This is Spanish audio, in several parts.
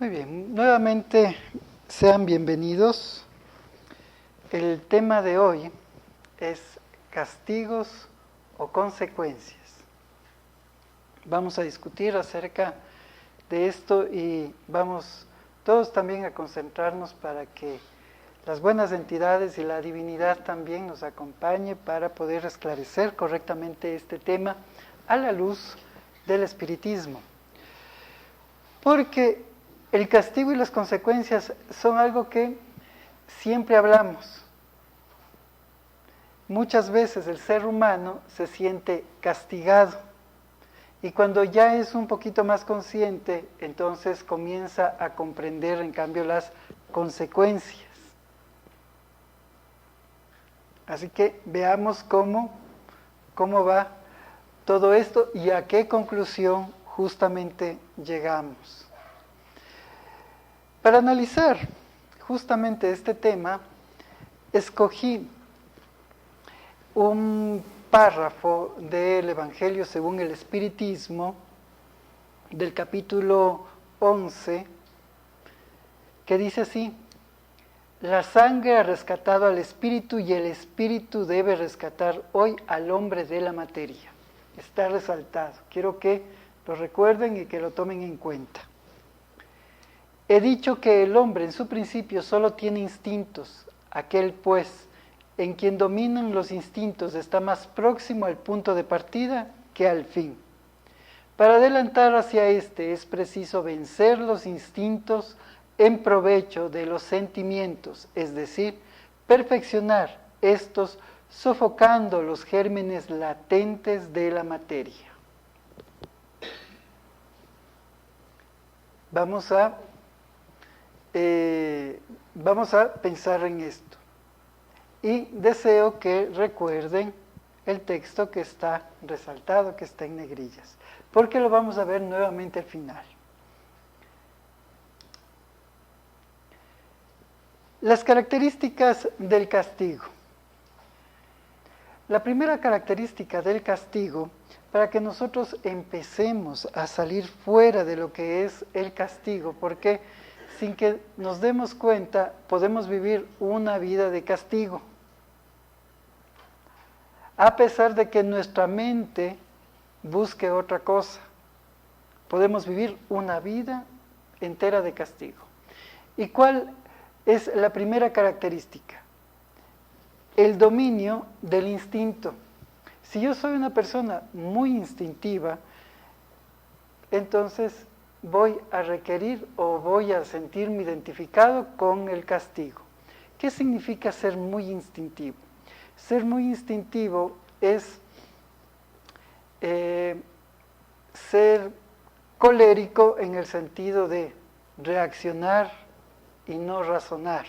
Muy bien, nuevamente sean bienvenidos. El tema de hoy es castigos o consecuencias. Vamos a discutir acerca de esto y vamos todos también a concentrarnos para que las buenas entidades y la divinidad también nos acompañe para poder esclarecer correctamente este tema a la luz del espiritismo. Porque el castigo y las consecuencias son algo que siempre hablamos. Muchas veces el ser humano se siente castigado y cuando ya es un poquito más consciente, entonces comienza a comprender en cambio las consecuencias. Así que veamos cómo va todo esto y a qué conclusión justamente llegamos. Para analizar justamente este tema, escogí un párrafo del Evangelio según el Espiritismo, del capítulo 11, que dice así: la sangre ha rescatado al espíritu y el espíritu debe rescatar hoy al hombre de la materia. Está resaltado. Quiero que lo recuerden y que lo tomen en cuenta. He dicho que el hombre en su principio solo tiene instintos, aquel pues en quien dominan los instintos está más próximo al punto de partida que al fin. Para adelantar hacia este es preciso vencer los instintos en provecho de los sentimientos, es decir, perfeccionar estos sofocando los gérmenes latentes de la materia. Vamos a pensar en esto. Y deseo que recuerden el texto que está resaltado, que está en negrillas, porque lo vamos a ver nuevamente al final. Las características del castigo. La primera característica del castigo, para que nosotros empecemos a salir fuera de lo que es el castigo, porque sin que nos demos cuenta podemos vivir una vida de castigo. A pesar de que nuestra mente busque otra cosa, podemos vivir una vida entera de castigo. ¿Y cuál es la primera característica? El dominio del instinto. Si yo soy una persona muy instintiva, entonces voy a requerir o voy a sentirme identificado con el castigo. ¿Qué significa ser muy instintivo? Ser muy instintivo es ser colérico en el sentido de reaccionar y no razonar.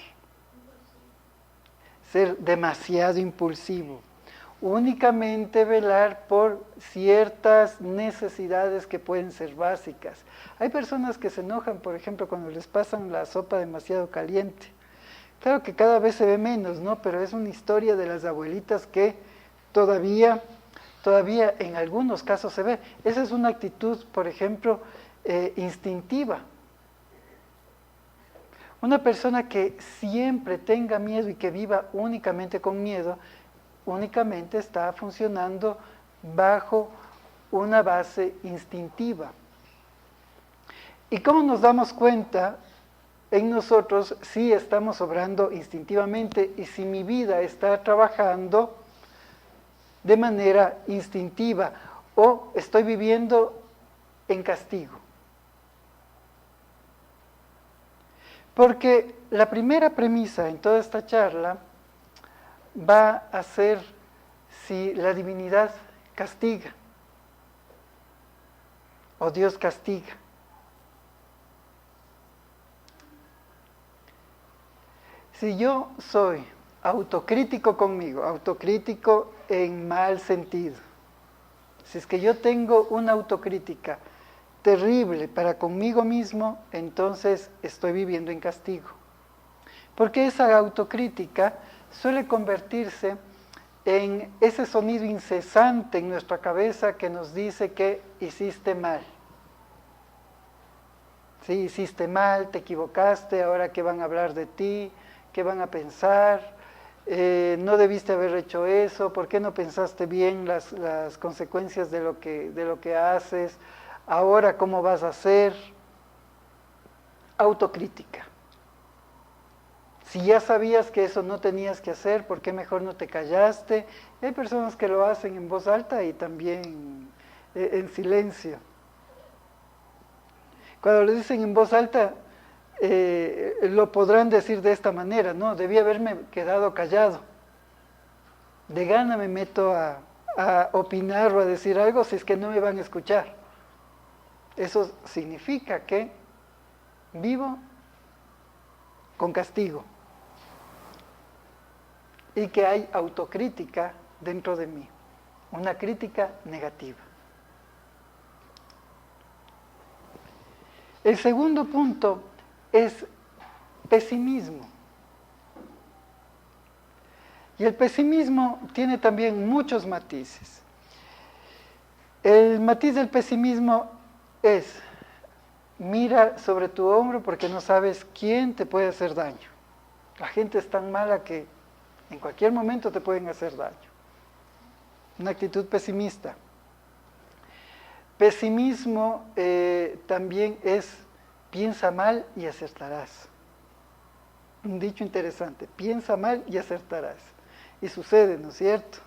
Ser demasiado impulsivo. Únicamente velar por ciertas necesidades que pueden ser básicas. Hay personas que se enojan, por ejemplo, cuando les pasan la sopa demasiado caliente. Claro que cada vez se ve menos, ¿no? Pero es una historia de las abuelitas que todavía en algunos casos se ve. Esa es una actitud, por ejemplo, instintiva. Una persona que siempre tenga miedo y que viva únicamente con miedo, únicamente está funcionando bajo una base instintiva. ¿Y cómo nos damos cuenta en nosotros si estamos obrando instintivamente y si mi vida está trabajando de manera instintiva o estoy viviendo en castigo? Porque la primera premisa en toda esta charla va a ser si la divinidad castiga o Dios castiga. Si yo soy autocrítico conmigo, autocrítico en mal sentido, si es que yo tengo una autocrítica terrible para conmigo mismo, entonces estoy viviendo en castigo. Porque esa autocrítica suele convertirse en ese sonido incesante en nuestra cabeza que nos dice que hiciste mal. Sí, hiciste mal, te equivocaste, ahora qué van a hablar de ti, qué van a pensar, no debiste haber hecho eso, ¿por qué no pensaste bien las consecuencias de lo que haces? Ahora, ¿cómo vas a hacer? Autocrítica. Si ya sabías que eso no tenías que hacer, ¿por qué mejor no te callaste? Y hay personas que lo hacen en voz alta y también en silencio. Cuando lo dicen en voz alta, lo podrán decir de esta manera, no, debí haberme quedado callado. De gana me meto a opinar o a decir algo si es que no me van a escuchar. Eso significa que vivo con castigo y que hay autocrítica dentro de mí, una crítica negativa. El segundo punto es pesimismo. Y el pesimismo tiene también muchos matices. El matiz del pesimismo es, mira sobre tu hombro porque no sabes quién te puede hacer daño. La gente es tan mala que en cualquier momento te pueden hacer daño. Una actitud pesimista. Pesimismo también es, piensa mal y acertarás. Un dicho interesante, piensa mal y acertarás. Y sucede, ¿no es cierto?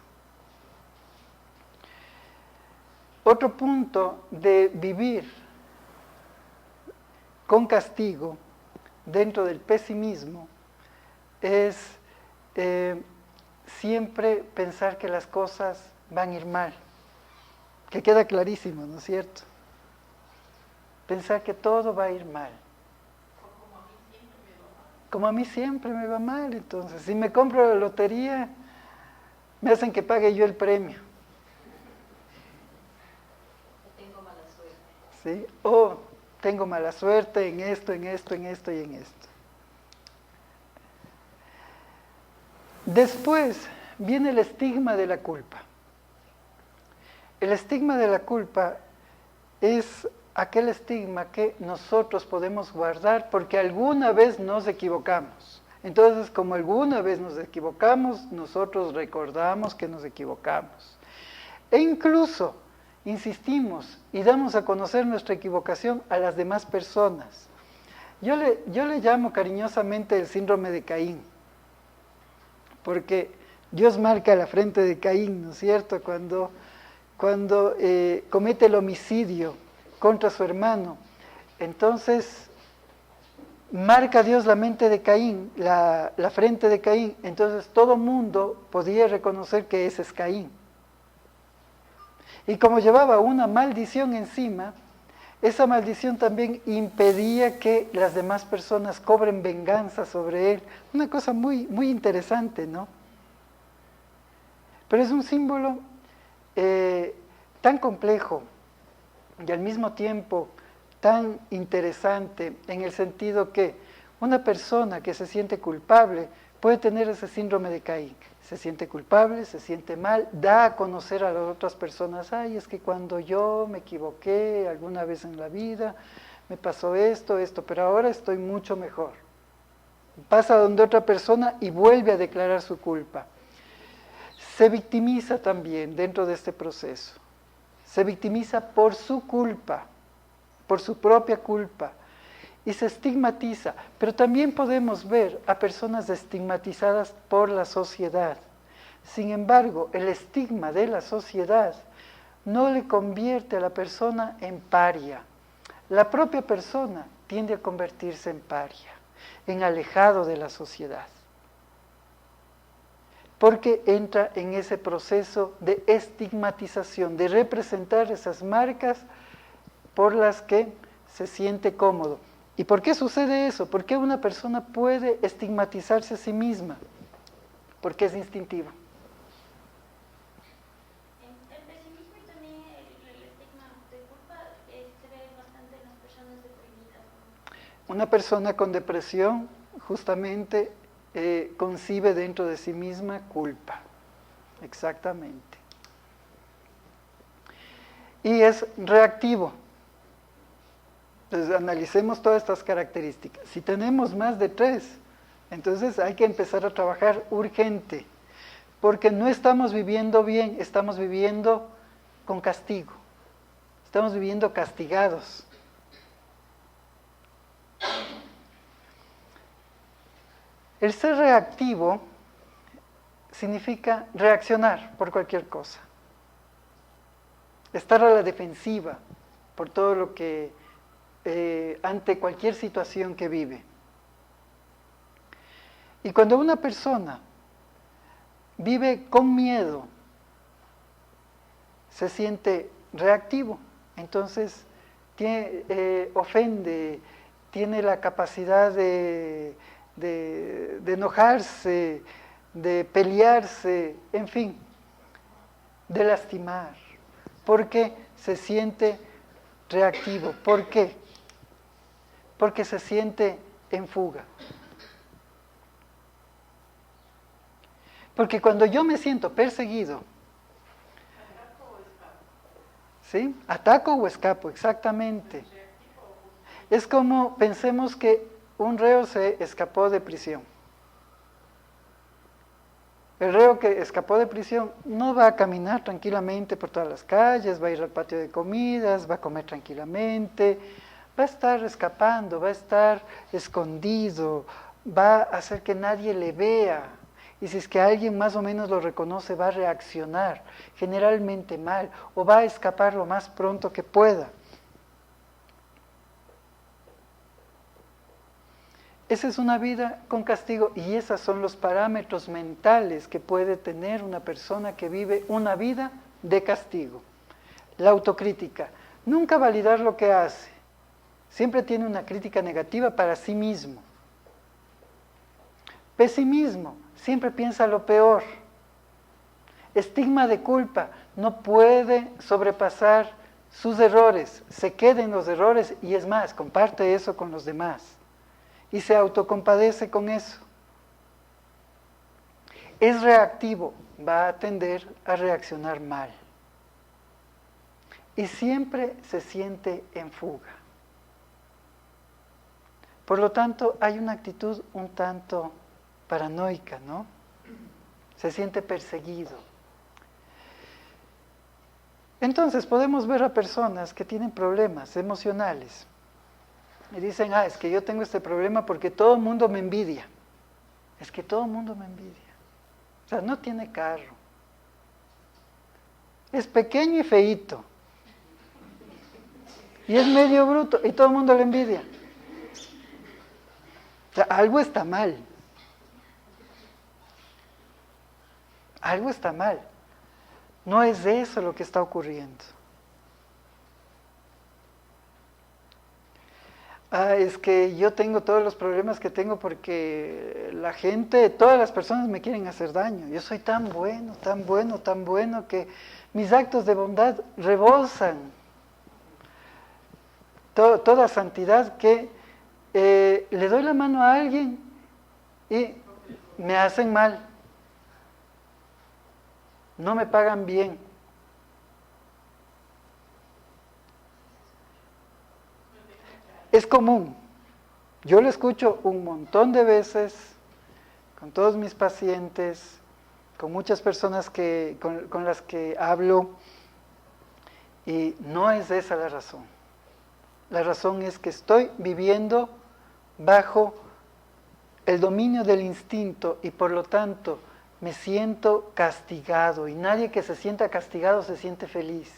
Otro punto de vivir con castigo dentro del pesimismo es siempre pensar que las cosas van a ir mal, que queda clarísimo, ¿no es cierto? Pensar que todo va a ir mal. Como a mí siempre me va mal, entonces, si me compro la lotería, me hacen que pague yo el premio. Tengo mala suerte. ¿Sí? O tengo mala suerte en esto, en esto, en esto y en esto. Después viene el estigma de la culpa. El estigma de la culpa es aquel estigma que nosotros podemos guardar porque alguna vez nos equivocamos. Entonces, como alguna vez nos equivocamos, nosotros recordamos que nos equivocamos. E incluso insistimos y damos a conocer nuestra equivocación a las demás personas. Yo le llamo cariñosamente el síndrome de Caín, porque Dios marca la frente de Caín, ¿no es cierto?, cuando comete el homicidio contra su hermano. Entonces, marca Dios la mente de Caín, la frente de Caín, entonces todo mundo podía reconocer que ese es Caín. Y como llevaba una maldición encima, esa maldición también impedía que las demás personas cobren venganza sobre él. Una cosa muy, muy interesante, ¿no? Pero es un símbolo tan complejo y al mismo tiempo tan interesante en el sentido que una persona que se siente culpable puede tener ese síndrome de Caín. Se siente culpable, se siente mal, da a conocer a las otras personas, ay, es que cuando yo me equivoqué alguna vez en la vida, me pasó esto, pero ahora estoy mucho mejor. Pasa donde otra persona y vuelve a declarar su culpa. Se victimiza también dentro de este proceso. Se victimiza por su culpa, por su propia culpa, y se estigmatiza. Pero también podemos ver a personas estigmatizadas por la sociedad. Sin embargo, el estigma de la sociedad no le convierte a la persona en paria. La propia persona tiende a convertirse en paria, en alejado de la sociedad, porque entra en ese proceso de estigmatización, de representar esas marcas por las que se siente cómodo. ¿Y por qué sucede eso? ¿Por qué una persona puede estigmatizarse a sí misma? Porque es instintivo. El pesimismo y también el estigma de culpa se ve bastante en las personas deprimidas, ¿no? Una persona con depresión justamente concibe dentro de sí misma culpa. Exactamente. Y es reactivo. Entonces analicemos todas estas características. Si tenemos más de 3, entonces hay que empezar a trabajar urgente, porque no estamos viviendo bien, estamos viviendo con castigo, estamos viviendo castigados. El ser reactivo significa reaccionar por cualquier cosa, estar a la defensiva por todo lo que, ante cualquier situación que vive. Y cuando una persona vive con miedo, se siente reactivo, entonces ofende, tiene la capacidad de enojarse, de pelearse, en fin, de lastimar, porque se siente reactivo. ¿Por qué? Porque se siente en fuga. Porque cuando yo me siento perseguido, ¿sí? Ataco o escapo, exactamente. Es como pensemos que un reo se escapó de prisión. El reo que escapó de prisión no va a caminar tranquilamente por todas las calles, va a ir al patio de comidas, va a comer tranquilamente, va a estar escapando, va a estar escondido, va a hacer que nadie le vea. Y si es que alguien más o menos lo reconoce, va a reaccionar, generalmente mal, o va a escapar lo más pronto que pueda. Esa es una vida con castigo y esos son los parámetros mentales que puede tener una persona que vive una vida de castigo. La autocrítica, nunca validar lo que hace, siempre tiene una crítica negativa para sí mismo. Pesimismo, siempre piensa lo peor. Estigma de culpa, no puede sobrepasar sus errores, se queda en los errores y es más, comparte eso con los demás. Y se autocompadece con eso. Es reactivo, va a tender a reaccionar mal. Y siempre se siente en fuga. Por lo tanto, hay una actitud un tanto paranoica, ¿no? Se siente perseguido. Entonces podemos ver a personas que tienen problemas emocionales. Y dicen, es que yo tengo este problema porque todo el mundo me envidia. Es que todo el mundo me envidia. O sea, no tiene carro. Es pequeño y feíto. Y es medio bruto y todo el mundo le envidia. O sea, algo está mal. Algo está mal. No es eso lo que está ocurriendo. Es que yo tengo todos los problemas que tengo porque la gente, todas las personas me quieren hacer daño. Yo soy tan bueno, tan bueno, tan bueno que mis actos de bondad rebosan toda santidad que le doy la mano a alguien y me hacen mal. No me pagan bien. Es común. Yo lo escucho un montón de veces con todos mis pacientes, con muchas personas con las que hablo, y no es esa la razón. La razón es que estoy viviendo bajo el dominio del instinto y por lo tanto me siento castigado, y nadie que se sienta castigado se siente feliz,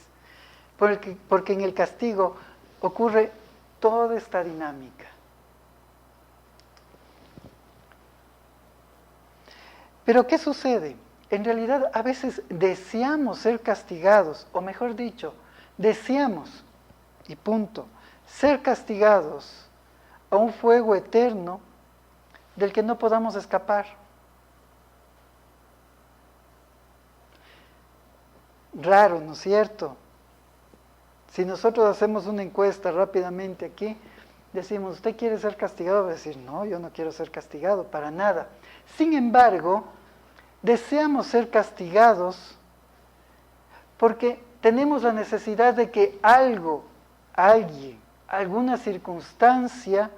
porque en el castigo ocurre toda esta dinámica. Pero ¿qué sucede? En realidad a veces deseamos ser castigados, o mejor dicho, deseamos, y punto, ser castigados a un fuego eterno del que no podamos escapar. Raro, ¿no es cierto? Si nosotros hacemos una encuesta rápidamente aquí, decimos, ¿usted quiere ser castigado? Va a decir, no, yo no quiero ser castigado, para nada. Sin embargo, deseamos ser castigados porque tenemos la necesidad de que alguien, alguna circunstancia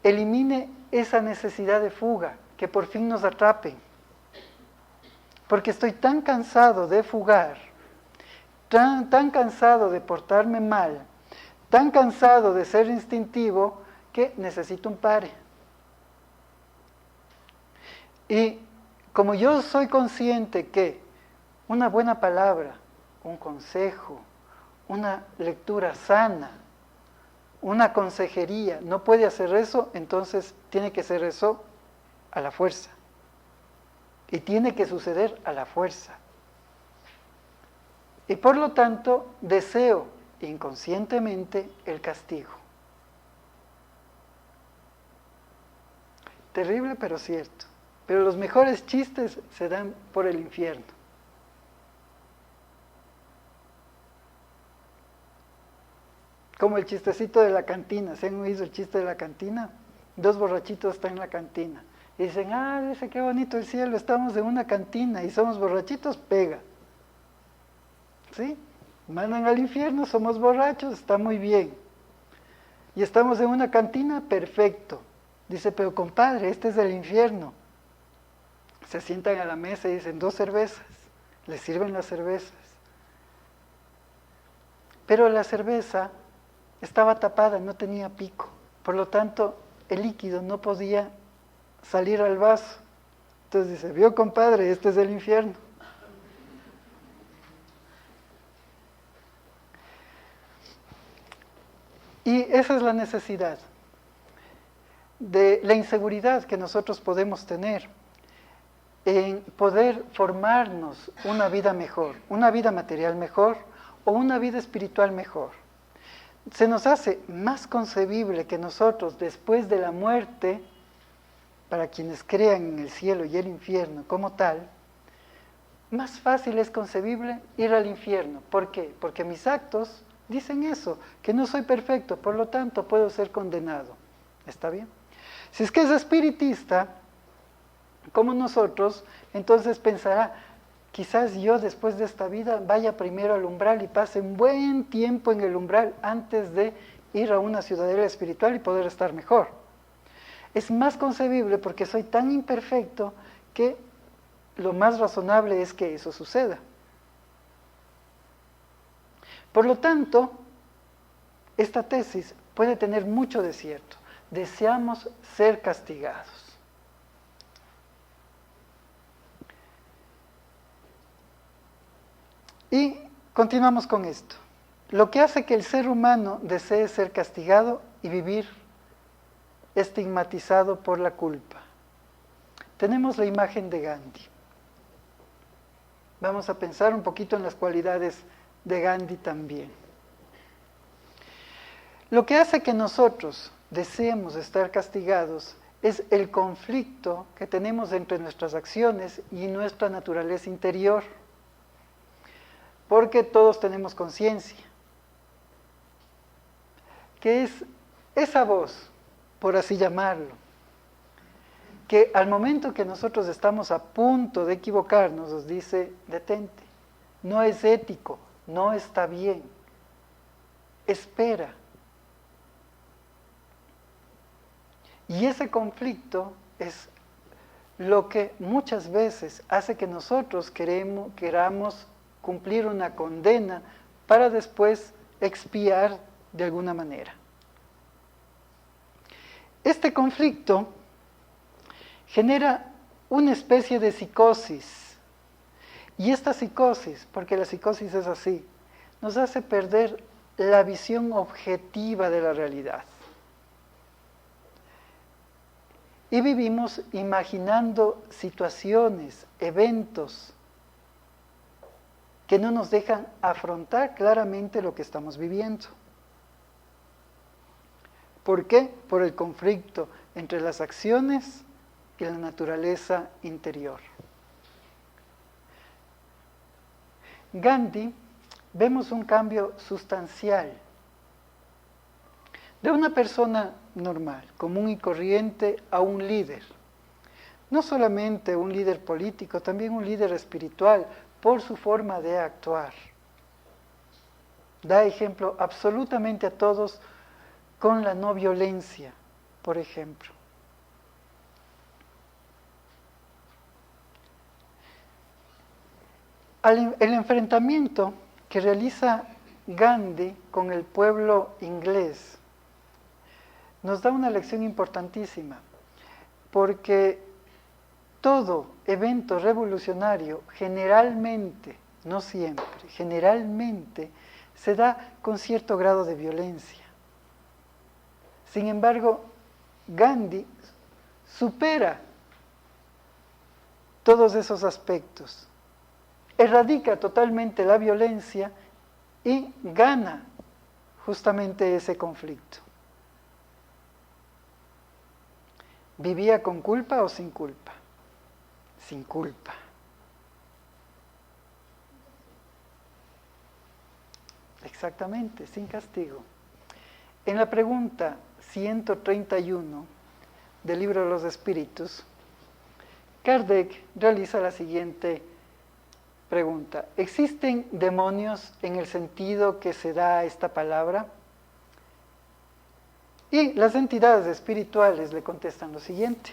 elimine esa necesidad de fuga, que por fin nos atrapen. Porque estoy tan cansado de fugar, tan cansado de portarme mal, tan cansado de ser instintivo, que necesito un pare. Y como yo soy consciente que una buena palabra, un consejo, una lectura sana, una consejería no puede hacer eso, entonces tiene que ser eso a la fuerza. Y tiene que suceder a la fuerza. Y por lo tanto, deseo inconscientemente el castigo. Terrible, pero cierto. Pero los mejores chistes se dan por el infierno. Como el chistecito de la cantina. ¿Se han oído el chiste de la cantina? Dos borrachitos están en la cantina. Y dicen, dice, qué bonito el cielo, estamos en una cantina y somos borrachitos, pega. ¿Sí? Mandan al infierno, somos borrachos, está muy bien. Y estamos en una cantina, perfecto. Dice, pero compadre, este es el infierno. Se sientan a la mesa y dicen, 2 cervezas. Les sirven las cervezas. Pero la cerveza estaba tapada, no tenía pico. Por lo tanto, el líquido no podía salir al vaso. Entonces dice, vio compadre, este es el infierno. Y esa es la necesidad de la inseguridad que nosotros podemos tener en poder formarnos una vida mejor, una vida material mejor o una vida espiritual mejor. Se nos hace más concebible que nosotros después de la muerte, para quienes crean en el cielo y el infierno como tal, más fácil es concebible ir al infierno. ¿Por qué? Porque mis actos dicen eso, que no soy perfecto, por lo tanto puedo ser condenado. ¿Está bien? Si es que es espiritista, como nosotros, entonces pensará, quizás yo después de esta vida vaya primero al umbral y pase un buen tiempo en el umbral antes de ir a una ciudadela espiritual y poder estar mejor. Es más concebible porque soy tan imperfecto que lo más razonable es que eso suceda. Por lo tanto, esta tesis puede tener mucho de cierto. Deseamos ser castigados. Y continuamos con esto. Lo que hace que el ser humano desee ser castigado y vivir estigmatizado por la culpa. Tenemos la imagen de Gandhi. Vamos a pensar un poquito en las cualidades de Gandhi también. Lo que hace que nosotros deseemos estar castigados es el conflicto que tenemos entre nuestras acciones y nuestra naturaleza interior. Porque todos tenemos conciencia, que es esa voz, por así llamarlo, que al momento que nosotros estamos a punto de equivocarnos, nos dice, detente, no es ético, no está bien, espera. Y ese conflicto es lo que muchas veces hace que nosotros queramos cumplir una condena para después expiar de alguna manera. Este conflicto genera una especie de psicosis. Y esta psicosis, porque la psicosis es así, nos hace perder la visión objetiva de la realidad. Y vivimos imaginando situaciones, eventos, que no nos dejan afrontar claramente lo que estamos viviendo. ¿Por qué? Por el conflicto entre las acciones y la naturaleza interior. Gandhi, vemos un cambio sustancial de una persona normal, común y corriente, a un líder. No solamente un líder político, también un líder espiritual, por su forma de actuar. Da ejemplo absolutamente a todos con la no violencia, por ejemplo. El enfrentamiento que realiza Gandhi con el pueblo inglés nos da una lección importantísima, porque todo evento revolucionario generalmente, no siempre, generalmente se da con cierto grado de violencia. Sin embargo, Gandhi supera todos esos aspectos, erradica totalmente la violencia y gana justamente ese conflicto. ¿Vivía con culpa o sin culpa? Sin culpa. Exactamente, sin castigo. En la pregunta 131 del Libro de los Espíritus, Kardec realiza la siguiente pregunta. ¿Existen demonios en el sentido que se da a esta palabra? Y las entidades espirituales le contestan lo siguiente.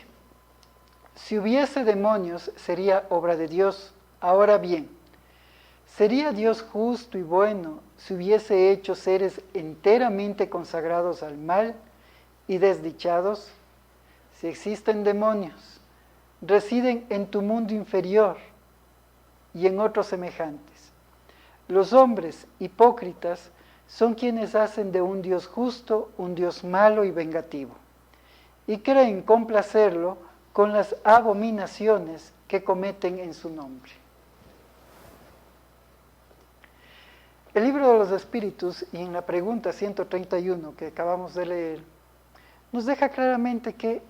Si hubiese demonios, sería obra de Dios. Ahora bien, ¿sería Dios justo y bueno si hubiese hecho seres enteramente consagrados al mal y desdichados? Si existen demonios, residen en tu mundo inferior y en otros semejantes. Los hombres hipócritas son quienes hacen de un Dios justo un Dios malo y vengativo, y creen complacerlo con las abominaciones que cometen en su nombre. El Libro de los Espíritus, y en la pregunta 131 que acabamos de leer, nos deja claramente que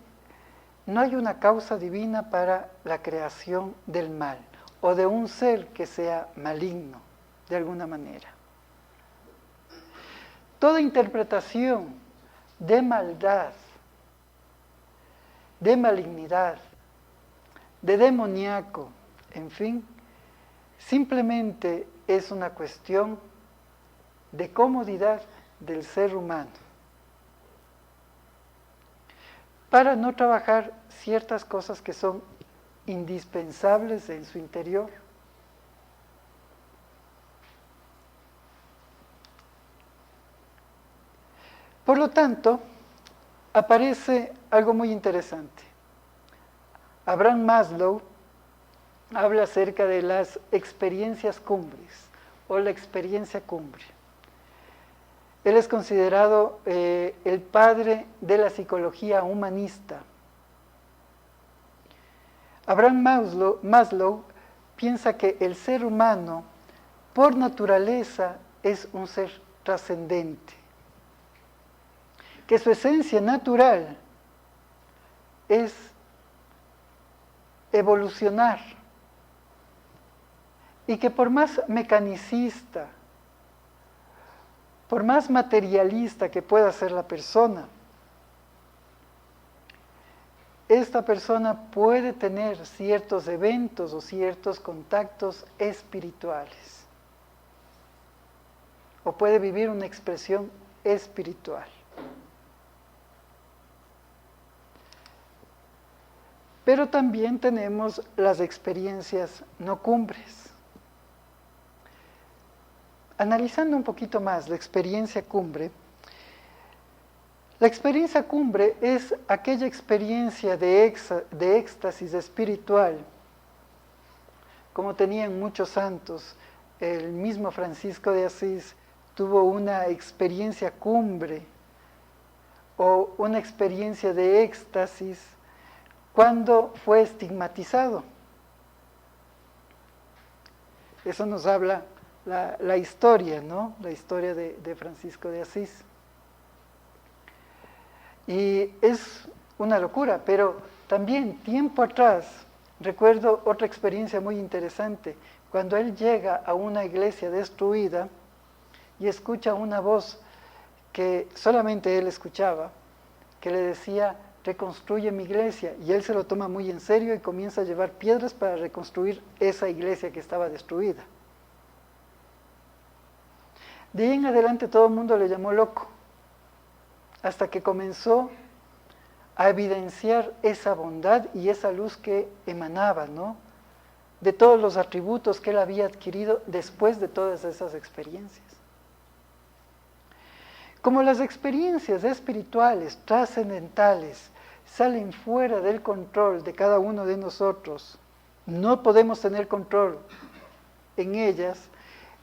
no hay una causa divina para la creación del mal, o de un ser que sea maligno, de alguna manera. Toda interpretación de maldad, de malignidad, de demoníaco, en fin, simplemente es una cuestión de comodidad del ser humano para no trabajar ciertas cosas que son indispensables en su interior. Por lo tanto, aparece algo muy interesante. Abraham Maslow habla acerca de las experiencias cumbres o la experiencia cumbre. Él es considerado el padre de la psicología humanista. Abraham Maslow piensa que el ser humano, por naturaleza, es un ser trascendente, que su esencia natural es evolucionar, y que por más mecanicista, por más materialista que pueda ser la persona, esta persona puede tener ciertos eventos o ciertos contactos espirituales, o puede vivir una expresión espiritual. Pero también tenemos las experiencias no cumbres. Analizando un poquito más la experiencia cumbre es aquella experiencia de éxtasis espiritual, como tenían muchos santos. El mismo Francisco de Asís tuvo una experiencia cumbre o una experiencia de éxtasis cuando fue estigmatizado. Eso nos habla la historia, ¿no? La historia de Francisco de Asís. Y es una locura, pero también tiempo atrás, recuerdo otra experiencia muy interesante, cuando él llega a una iglesia destruida y escucha una voz que solamente él escuchaba, que le decía: reconstruye mi iglesia, y él se lo toma muy en serio y comienza a llevar piedras para reconstruir esa iglesia que estaba destruida. De ahí en adelante todo el mundo le llamó loco, hasta que comenzó a evidenciar esa bondad y esa luz que emanaba, ¿no?, de todos los atributos que él había adquirido después de todas esas experiencias. Como las experiencias espirituales, trascendentales, salen fuera del control de cada uno de nosotros, no podemos tener control en ellas,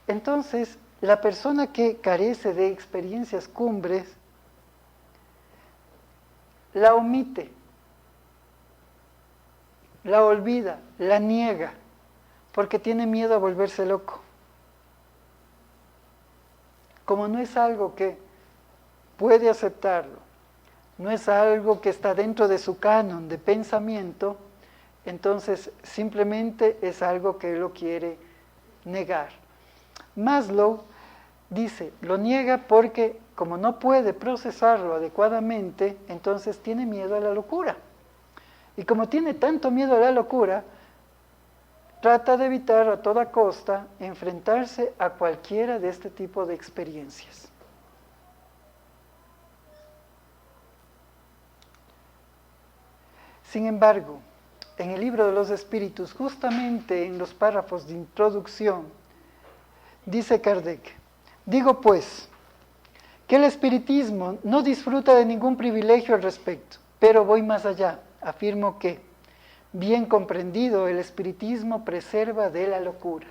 entonces la persona que carece de experiencias cumbres la omite, la olvida, la niega, porque tiene miedo a volverse loco. Como no es algo que puede aceptarlo, no es algo que está dentro de su canon de pensamiento, entonces simplemente es algo que él lo quiere negar. Maslow dice, lo niega porque como no puede procesarlo adecuadamente, entonces tiene miedo a la locura. Y como tiene tanto miedo a la locura, trata de evitar a toda costa enfrentarse a cualquiera de este tipo de experiencias. Sin embargo, en el libro de los espíritus, justamente en los párrafos de introducción, dice Kardec, digo pues, que el espiritismo no disfruta de ningún privilegio al respecto, pero voy más allá, afirmo que, bien comprendido, el espiritismo preserva de la locura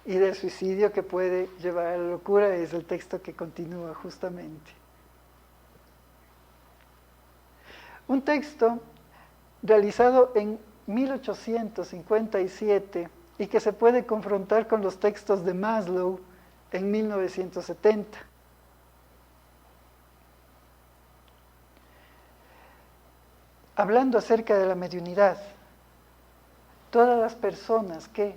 y del suicidio que puede llevar a la locura, es el texto que continúa justamente. Un texto realizado en 1857 y que se puede confrontar con los textos de Maslow en 1970. Hablando acerca de la mediunidad, todas las personas que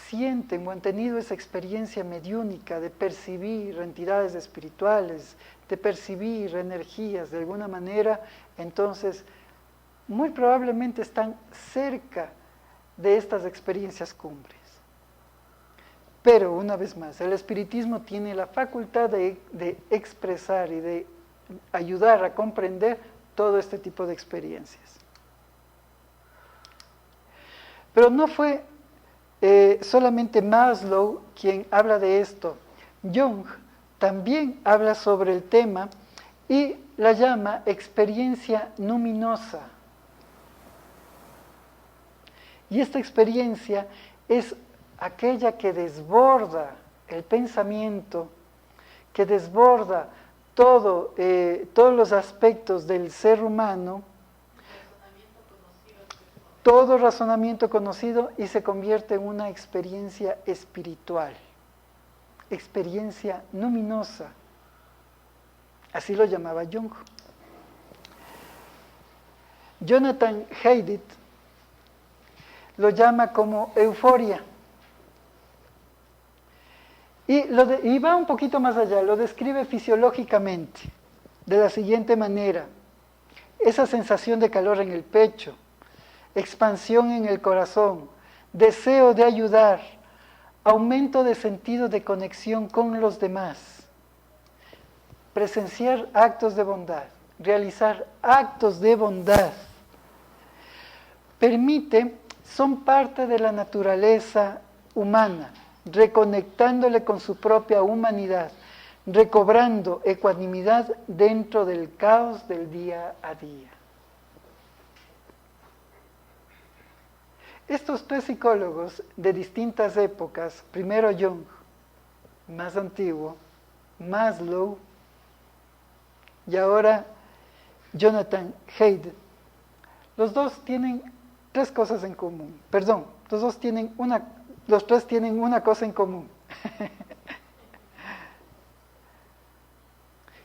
sienten o han tenido esa experiencia mediúnica de percibir entidades espirituales, de percibir energías de alguna manera, entonces muy probablemente están cerca de estas experiencias cumbres. Pero una vez más, el espiritismo tiene la facultad de expresar y de ayudar a comprender todo este tipo de experiencias. Pero no fue solamente Maslow quien habla de esto. Jung también habla sobre el tema y la llama experiencia luminosa. Y esta experiencia es aquella que desborda el pensamiento, que desborda todos los aspectos del ser humano, todo razonamiento conocido, y se convierte en una experiencia espiritual, experiencia luminosa. Así lo llamaba Jung. Jonathan Haidt lo llama como euforia. Y va un poquito más allá, lo describe fisiológicamente, de la siguiente manera: esa sensación de calor en el pecho, expansión en el corazón, deseo de ayudar, aumento de sentido de conexión con los demás, presenciar actos de bondad, realizar actos de bondad, son parte de la naturaleza humana, reconectándole con su propia humanidad, recobrando ecuanimidad dentro del caos del día a día. Estos tres psicólogos de distintas épocas, primero Jung, más antiguo, Maslow, y ahora Jonathan Haidt, los dos tienen tres cosas en común. Perdón, los tres tienen una cosa en común.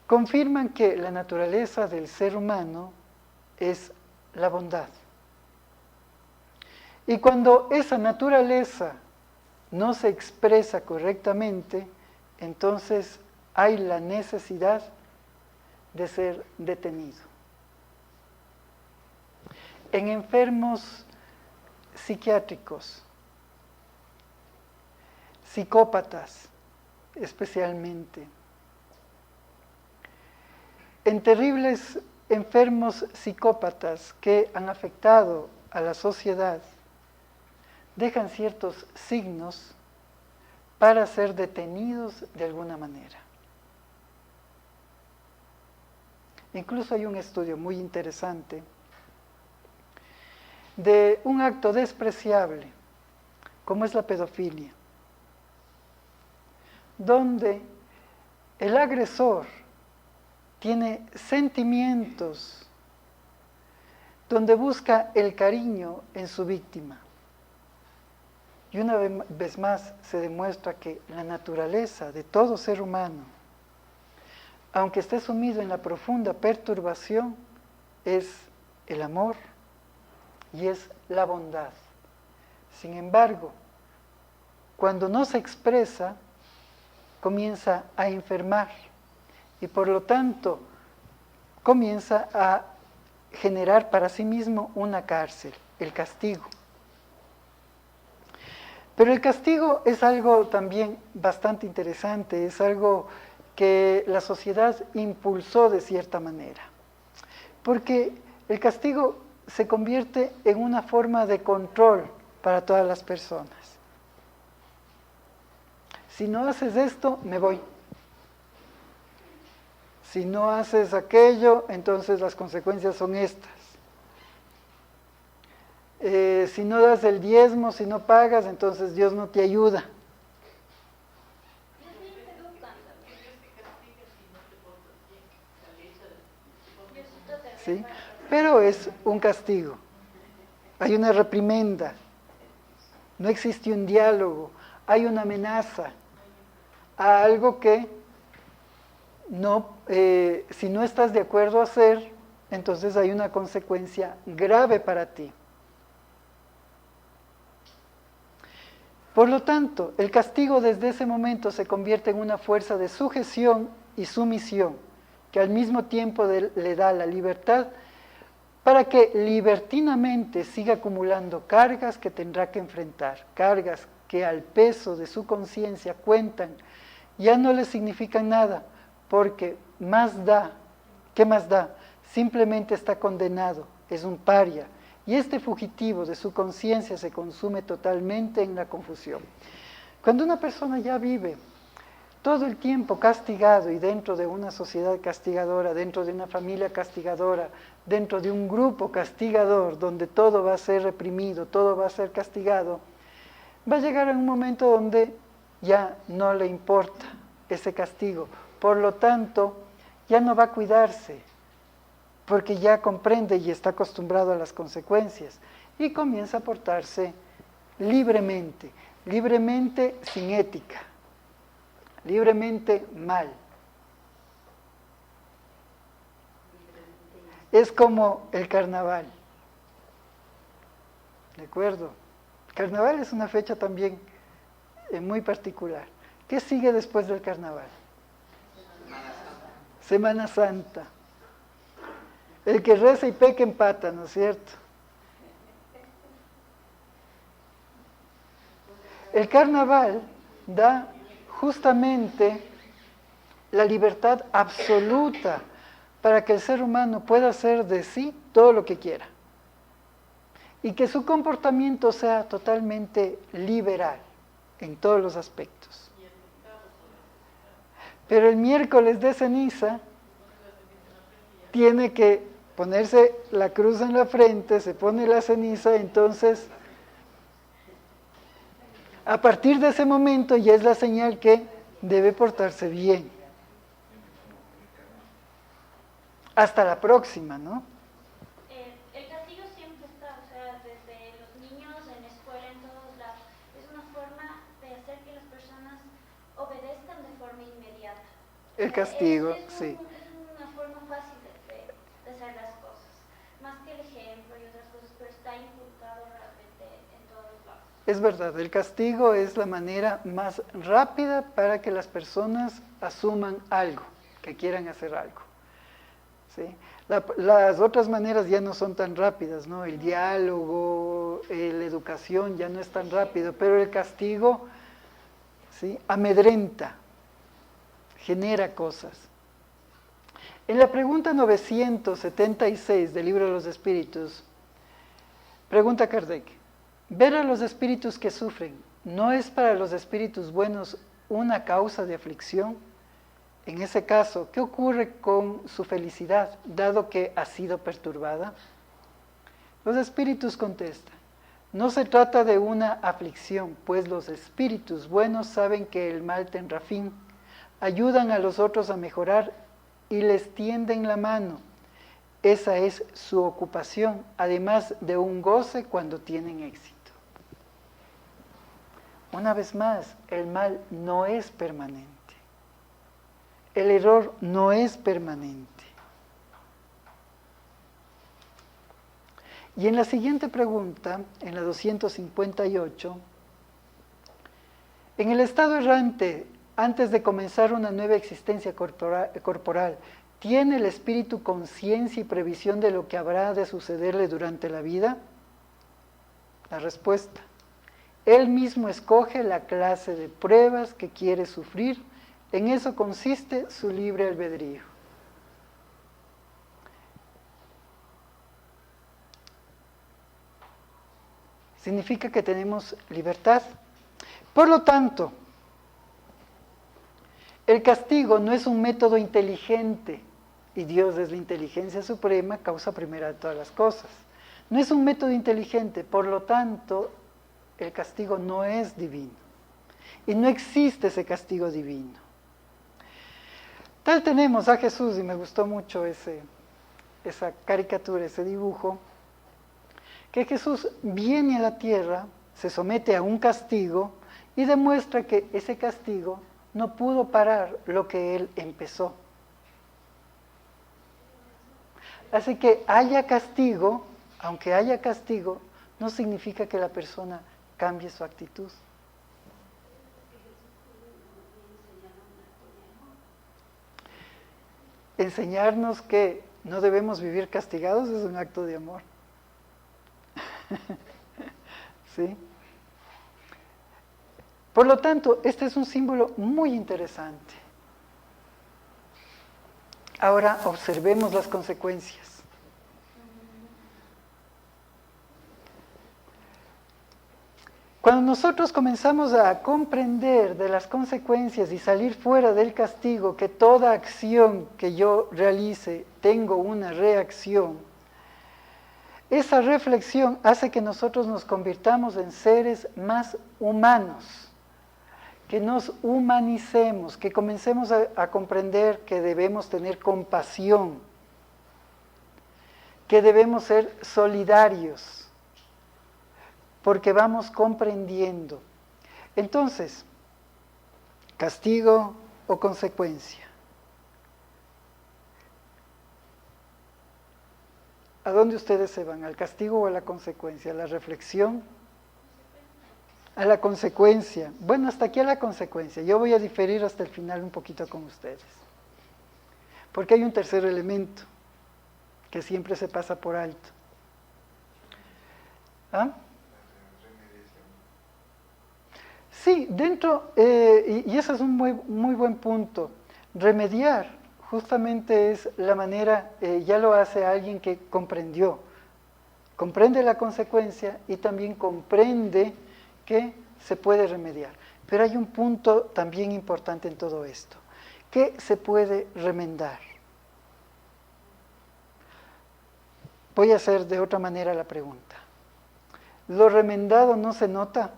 Confirman que la naturaleza del ser humano es la bondad. Y cuando esa naturaleza no se expresa correctamente, entonces hay la necesidad de ser detenido. En enfermos psiquiátricos, psicópatas especialmente, en terribles enfermos psicópatas que han afectado a la sociedad, dejan ciertos signos para ser detenidos de alguna manera. Incluso hay un estudio muy interesante de un acto despreciable, como es la pedofilia, donde el agresor tiene sentimientos, donde busca el cariño en su víctima. Y una vez más se demuestra que la naturaleza de todo ser humano, aunque esté sumido en la profunda perturbación, es el amor y es la bondad. Sin embargo, cuando no se expresa, comienza a enfermar y por lo tanto comienza a generar para sí mismo una cárcel, el castigo. Pero el castigo es algo también bastante interesante, es algo que la sociedad impulsó de cierta manera, porque el castigo se convierte en una forma de control para todas las personas. Si no haces esto, me voy. Si no haces aquello, entonces las consecuencias son estas. Si no das el diezmo, si no pagas, entonces Dios no te ayuda. ¿Sí? Pero es un castigo. Hay una reprimenda. No existe un diálogo. Hay una amenaza a algo que no, si no estás de acuerdo a hacer, entonces hay una consecuencia grave para ti. Por lo tanto, el castigo desde ese momento se convierte en una fuerza de sujeción y sumisión, que al mismo tiempo le da la libertad para que libertinamente siga acumulando cargas que tendrá que enfrentar, cargas que al peso de su conciencia cuentan, ya no le significan nada, porque más da, ¿qué más da? Simplemente está condenado, es un paria, y este fugitivo de su conciencia se consume totalmente en la confusión. Cuando una persona ya vive todo el tiempo castigado y dentro de una sociedad castigadora, dentro de una familia castigadora, dentro de un grupo castigador, donde todo va a ser reprimido, todo va a ser castigado, va a llegar a un momento donde ya no le importa ese castigo. Por lo tanto, ya no va a cuidarse, porque ya comprende y está acostumbrado a las consecuencias, y comienza a portarse libremente, libremente sin ética, libremente mal. Es como el carnaval, ¿de acuerdo? El carnaval es una fecha también muy particular. ¿Qué sigue después del carnaval? Semana Santa. El que reza y peca empata, ¿no es cierto? El carnaval da justamente la libertad absoluta para que el ser humano pueda hacer de sí todo lo que quiera y que su comportamiento sea totalmente liberal en todos los aspectos. Pero el miércoles de ceniza tiene que ponerse la cruz en la frente, se pone la ceniza, entonces a partir de ese momento ya es la señal que debe portarse bien. Hasta la próxima, ¿no? El castigo siempre está, o sea, desde los niños, en la escuela, en todos lados. Es una forma de hacer que las personas obedezcan de forma inmediata. El castigo, sí. Es una forma fácil de hacer las cosas, más que el ejemplo y otras cosas, pero está inculcado realmente en todos lados. Es verdad, el castigo es la manera más rápida para que las personas asuman algo, que quieran hacer algo. ¿Sí? Las otras maneras ya no son tan rápidas, ¿no? El diálogo, la educación ya no es tan rápido, pero el castigo ¿sí? Amedrenta, genera cosas. En la pregunta 976 del Libro de los Espíritus, pregunta Kardec, ver a los espíritus que sufren, ¿no es para los espíritus buenos una causa de aflicción? En ese caso, ¿qué ocurre con su felicidad, dado que ha sido perturbada? Los espíritus contestan, no se trata de una aflicción, pues los espíritus buenos saben que el mal tendrá fin, ayudan a los otros a mejorar y les tienden la mano. Esa es su ocupación, además de un goce cuando tienen éxito. Una vez más, el mal no es permanente. El error no es permanente. Y en la siguiente pregunta, en la 258, en el estado errante, antes de comenzar una nueva existencia corporal, ¿tiene el espíritu conciencia y previsión de lo que habrá de sucederle durante la vida? La respuesta, él mismo escoge la clase de pruebas que quiere sufrir, en eso consiste su libre albedrío. Significa que tenemos libertad. Por lo tanto, el castigo no es un método inteligente, y Dios es la inteligencia suprema, causa primera de todas las cosas. No es un método inteligente, por lo tanto, el castigo no es divino. Y no existe ese castigo divino. Tal tenemos a Jesús, y me gustó mucho esa caricatura, ese dibujo, que Jesús viene a la tierra, se somete a un castigo y demuestra que ese castigo no pudo parar lo que él empezó. Así que haya castigo, aunque haya castigo, no significa que la persona cambie su actitud. Enseñarnos que no debemos vivir castigados es un acto de amor. ¿Sí? Por lo tanto, este es un símbolo muy interesante. Ahora observemos las consecuencias. Cuando nosotros comenzamos a comprender de las consecuencias y salir fuera del castigo, que toda acción que yo realice tengo una reacción, esa reflexión hace que nosotros nos convirtamos en seres más humanos, que nos humanicemos, que comencemos a comprender que debemos tener compasión, que debemos ser solidarios, porque vamos comprendiendo. Entonces, castigo o consecuencia. ¿A dónde ustedes se van? ¿Al castigo o a la consecuencia? ¿A la reflexión? A la consecuencia. Bueno, hasta aquí a la consecuencia. Yo voy a diferir hasta el final un poquito con ustedes. Porque hay un tercer elemento que siempre se pasa por alto. ¿Ah? Sí, dentro, y ese es un muy buen punto. Remediar justamente es la manera, ya lo hace alguien que comprendió. Comprende la consecuencia y también comprende que se puede remediar. Pero hay un punto también importante en todo esto. ¿Qué se puede remendar? Voy a hacer de otra manera la pregunta. ¿Lo remendado no se nota?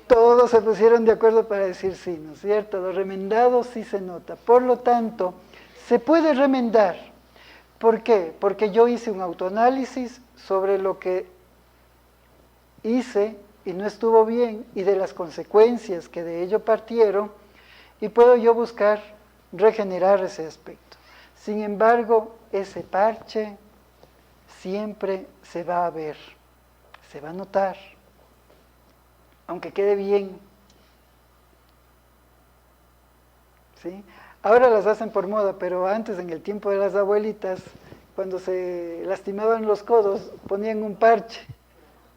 Todos se pusieron de acuerdo para decir sí, ¿no es cierto? Lo remendado sí se nota. Por lo tanto, se puede remendar. ¿Por qué? Porque yo hice un autoanálisis sobre lo que hice y no estuvo bien y de las consecuencias que de ello partieron, y puedo yo buscar regenerar ese aspecto. Sin embargo, ese parche siempre se va a ver, se va a notar. Aunque quede bien, ¿sí? Ahora las hacen por moda, pero antes, en el tiempo de las abuelitas, cuando se lastimaban los codos, ponían un parche,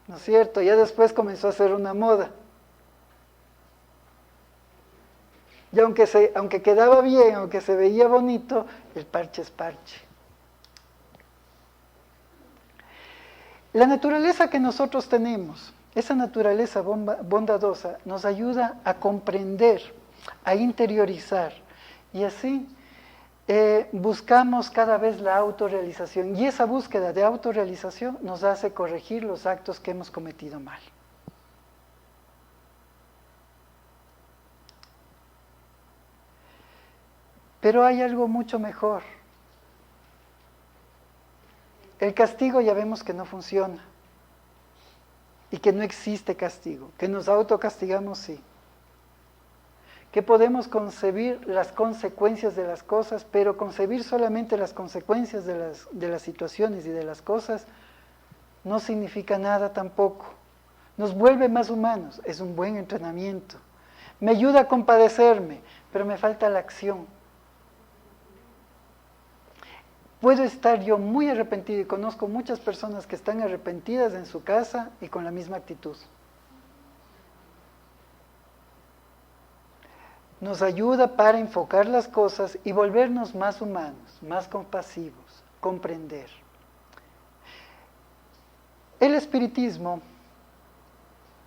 ¿no es cierto? Ya después comenzó a ser una moda, Y aunque quedaba bien, aunque se veía bonito, el parche es parche. La naturaleza que nosotros tenemos, esa naturaleza bondadosa, nos ayuda a comprender, a interiorizar. Y así buscamos cada vez la autorrealización. Y esa búsqueda de autorrealización nos hace corregir los actos que hemos cometido mal. Pero hay algo mucho mejor. El castigo ya vemos que no funciona. Y que no existe castigo. Que nos autocastigamos, sí. Que podemos concebir las consecuencias de las cosas, pero concebir solamente las consecuencias de las situaciones y de las cosas no significa nada tampoco. Nos vuelve más humanos. Es un buen entrenamiento. Me ayuda a compadecerme, pero me falta la acción. Puedo estar yo muy arrepentido y conozco muchas personas que están arrepentidas en su casa y con la misma actitud. Nos ayuda para enfocar las cosas y volvernos más humanos, más compasivos, comprender. El espiritismo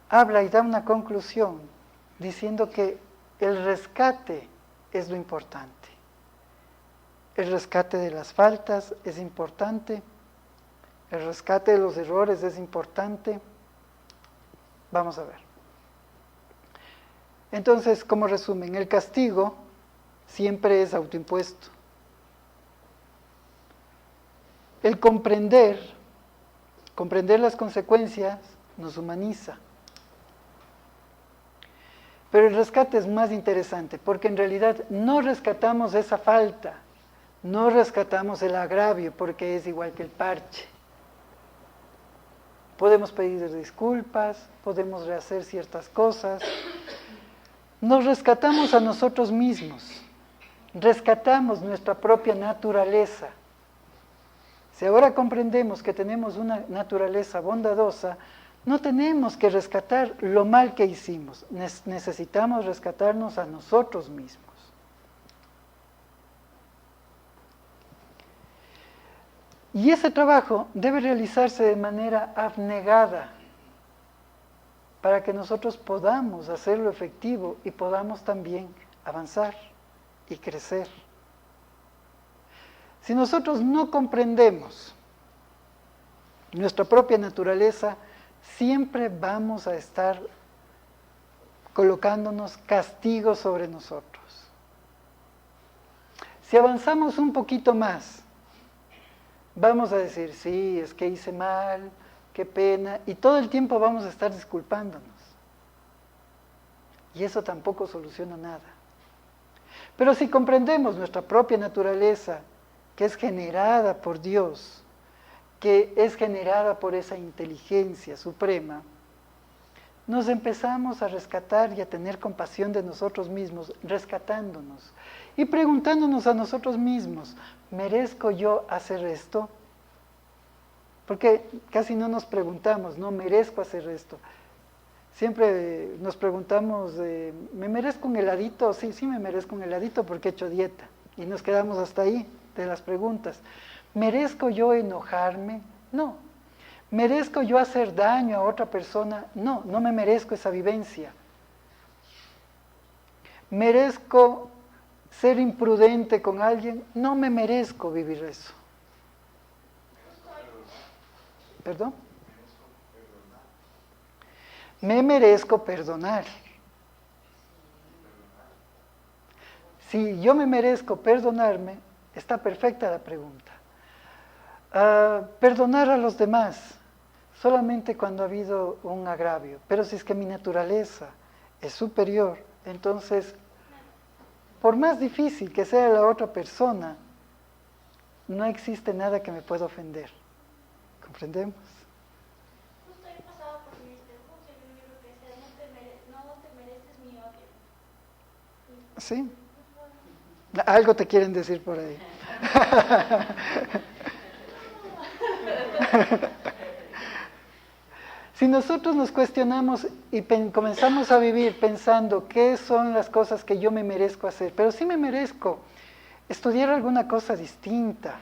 habla y da una conclusión diciendo que el rescate es lo importante. El rescate de las faltas es importante. El rescate de los errores es importante. Vamos a ver. Entonces, como resumen, el castigo siempre es autoimpuesto. El comprender las consecuencias nos humaniza. Pero el rescate es más interesante, porque en realidad no rescatamos esa falta. No rescatamos el agravio porque es igual que el parche. Podemos pedir disculpas, podemos rehacer ciertas cosas. Nos rescatamos a nosotros mismos. Rescatamos nuestra propia naturaleza. Si ahora comprendemos que tenemos una naturaleza bondadosa, no tenemos que rescatar lo mal que hicimos. Necesitamos rescatarnos a nosotros mismos. Y ese trabajo debe realizarse de manera abnegada para que nosotros podamos hacerlo efectivo y podamos también avanzar y crecer. Si nosotros no comprendemos nuestra propia naturaleza, siempre vamos a estar colocándonos castigos sobre nosotros. Si avanzamos un poquito más, vamos a decir, sí, es que hice mal, qué pena, y todo el tiempo vamos a estar disculpándonos. Y eso tampoco soluciona nada. Pero si comprendemos nuestra propia naturaleza, que es generada por Dios, que es generada por esa inteligencia suprema, nos empezamos a rescatar y a tener compasión de nosotros mismos, rescatándonos y preguntándonos a nosotros mismos, ¿merezco yo hacer esto? Porque casi no nos preguntamos, ¿no? ¿Merezco hacer esto? Siempre nos preguntamos, ¿me merezco un heladito? Sí, sí me merezco un heladito porque he hecho dieta. Y nos quedamos hasta ahí de las preguntas. ¿Merezco yo enojarme? No. ¿Merezco yo hacer daño a otra persona? No, no me merezco esa vivencia. ¿Merezco ser imprudente con alguien? No me merezco vivir eso. ¿Perdón? Me merezco perdonar. Si yo me merezco perdonarme, está perfecta la pregunta. Perdonar a los demás, solamente cuando ha habido un agravio. Pero si es que mi naturaleza es superior, entonces, por más difícil que sea la otra persona, no existe nada que me pueda ofender. ¿Comprendemos? Justo he pasado por mi espejo que vi un libro que decía, no te mereces mi odio. Sí. Algo te quieren decir por ahí. Si nosotros nos cuestionamos y comenzamos a vivir pensando qué son las cosas que yo me merezco hacer, pero sí me merezco estudiar alguna cosa distinta,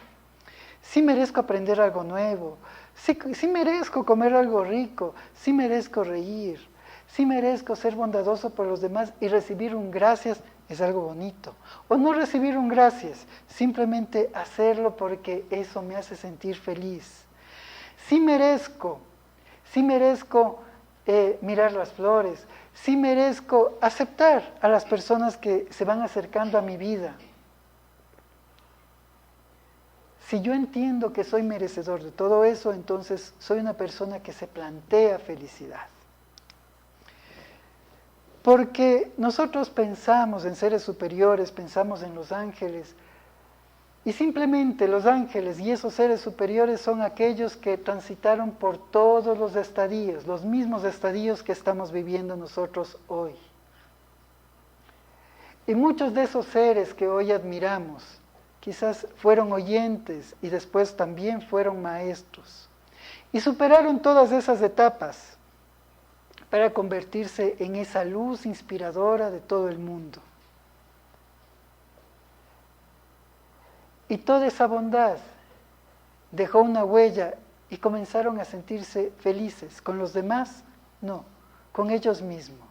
sí merezco aprender algo nuevo, sí merezco comer algo rico, sí merezco reír, sí merezco ser bondadoso por los demás y recibir un gracias es algo bonito. O no recibir un gracias, simplemente hacerlo porque eso me hace sentir feliz. Sí merezco mirar las flores, sí merezco aceptar a las personas que se van acercando a mi vida. Si yo entiendo que soy merecedor de todo eso, entonces soy una persona que se plantea felicidad. Porque nosotros pensamos en seres superiores, pensamos en los ángeles, y simplemente los ángeles y esos seres superiores son aquellos que transitaron por todos los estadios, los mismos estadios que estamos viviendo nosotros hoy. Y muchos de esos seres que hoy admiramos, quizás fueron oyentes y después también fueron maestros. Y superaron todas esas etapas para convertirse en esa luz inspiradora de todo el mundo. Y toda esa bondad dejó una huella y comenzaron a sentirse felices. ¿Con los demás? No, con ellos mismos.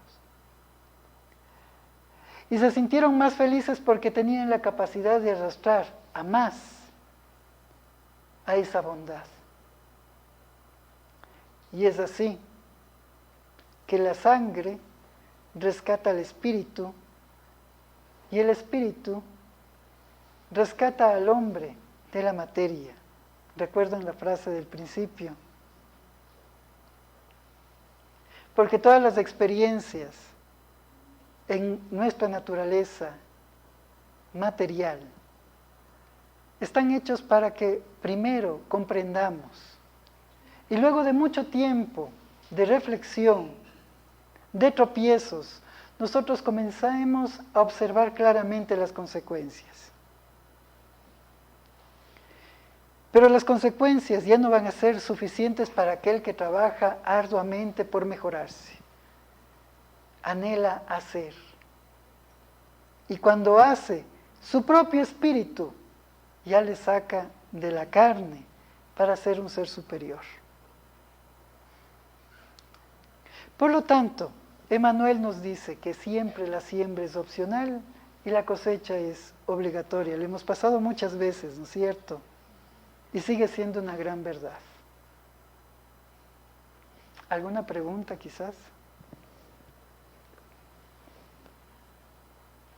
Y se sintieron más felices porque tenían la capacidad de arrastrar a más a esa bondad. Y es así que la sangre rescata al espíritu y el espíritu rescata al hombre de la materia. ¿Recuerdan la frase del principio? Porque todas las experiencias en nuestra naturaleza material están hechos para que primero comprendamos y luego de mucho tiempo de reflexión, de tropiezos, nosotros comenzamos a observar claramente las consecuencias. Pero las consecuencias ya no van a ser suficientes para aquel que trabaja arduamente por mejorarse. Anhela hacer. Y cuando hace, su propio espíritu ya le saca de la carne para ser un ser superior. Por lo tanto, Emmanuel nos dice que siempre la siembra es opcional y la cosecha es obligatoria. Lo hemos pasado muchas veces, ¿no es cierto? Y sigue siendo una gran verdad. ¿Alguna pregunta quizás?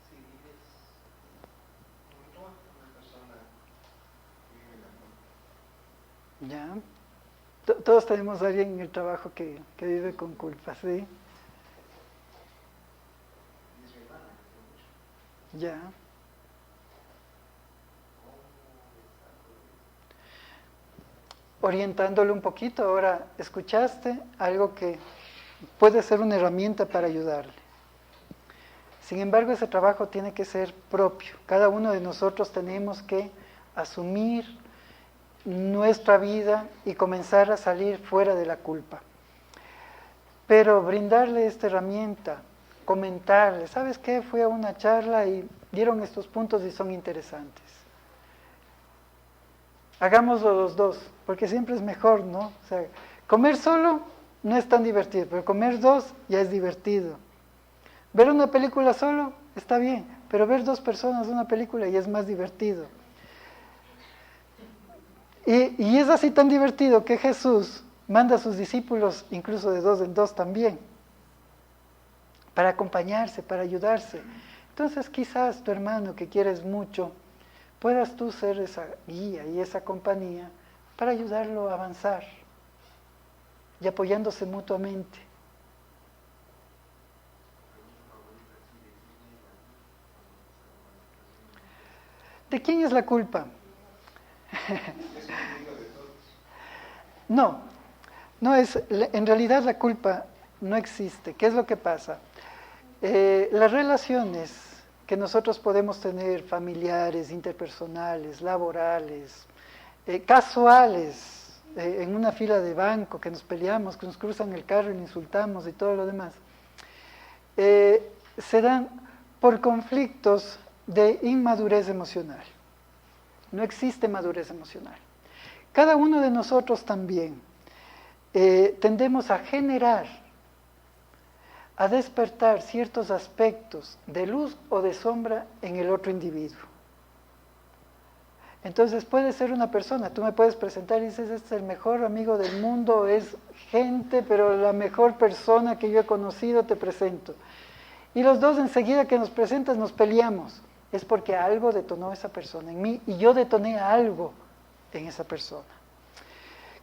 Si vives una persona vive la culpa. Ya. Todos tenemos a alguien en el trabajo que vive con culpa, ¿sí? Es mi hermana, que Ya. Orientándole un poquito, ahora escuchaste algo que puede ser una herramienta para ayudarle. Sin embargo, ese trabajo tiene que ser propio. Cada uno de nosotros tenemos que asumir nuestra vida y comenzar a salir fuera de la culpa. Pero brindarle esta herramienta, comentarle, ¿sabes qué? Fui a una charla y dieron estos puntos y son interesantes. Hagámoslo los dos, porque siempre es mejor, ¿no? O sea, comer solo no es tan divertido, pero comer dos ya es divertido. Ver una película solo está bien, pero ver dos personas una película ya es más divertido. Y es así tan divertido que Jesús manda a sus discípulos, incluso de dos en dos también, para acompañarse, para ayudarse. Entonces quizás tu hermano que quieres mucho, puedas tú ser esa guía y esa compañía para ayudarlo a avanzar y apoyándose mutuamente. ¿De quién es la culpa? No es, en realidad la culpa no existe. ¿Qué es lo que pasa? Las relaciones que nosotros podemos tener, familiares, interpersonales, laborales, casuales, en una fila de banco, que nos peleamos, que nos cruzan el carro y nos insultamos y todo lo demás, se dan por conflictos de inmadurez emocional. No existe madurez emocional. Cada uno de nosotros también tendemos a generar, a despertar ciertos aspectos de luz o de sombra en el otro individuo. Entonces puede ser una persona, tú me puedes presentar y dices, este es el mejor amigo del mundo, es gente, pero la mejor persona que yo he conocido, te presento. Y los dos enseguida que nos presentas nos peleamos. Es porque algo detonó esa persona en mí y yo detoné algo en esa persona.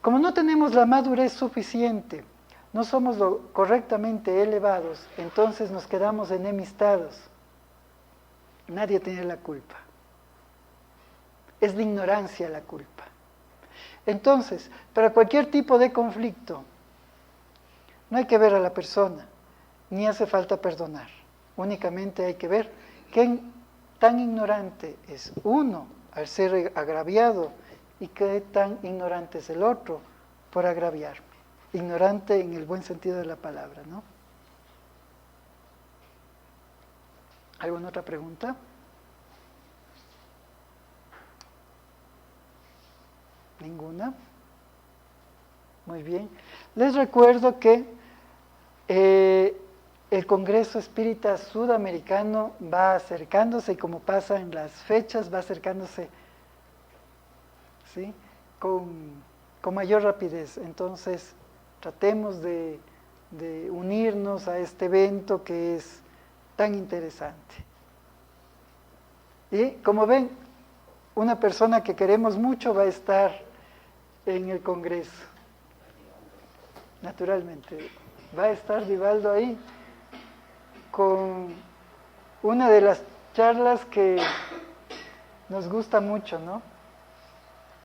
Como no tenemos la madurez suficiente, no somos lo correctamente elevados, entonces nos quedamos enemistados. Nadie tiene la culpa. Es de ignorancia la culpa. Entonces, para cualquier tipo de conflicto, no hay que ver a la persona, ni hace falta perdonar. Únicamente hay que ver qué tan ignorante es uno al ser agraviado y qué tan ignorante es el otro por agraviarme. Ignorante en el buen sentido de la palabra, ¿no? ¿Alguna otra pregunta? ¿Ninguna? Muy bien. Les recuerdo que el Congreso Espírita Sudamericano va acercándose y como pasa en las fechas, va acercándose, ¿sí?, con mayor rapidez. Entonces, tratemos de unirnos a este evento que es tan interesante. Y como ven, una persona que queremos mucho va a estar en el Congreso. Naturalmente, va a estar Divaldo ahí con una de las charlas que nos gusta mucho, ¿no?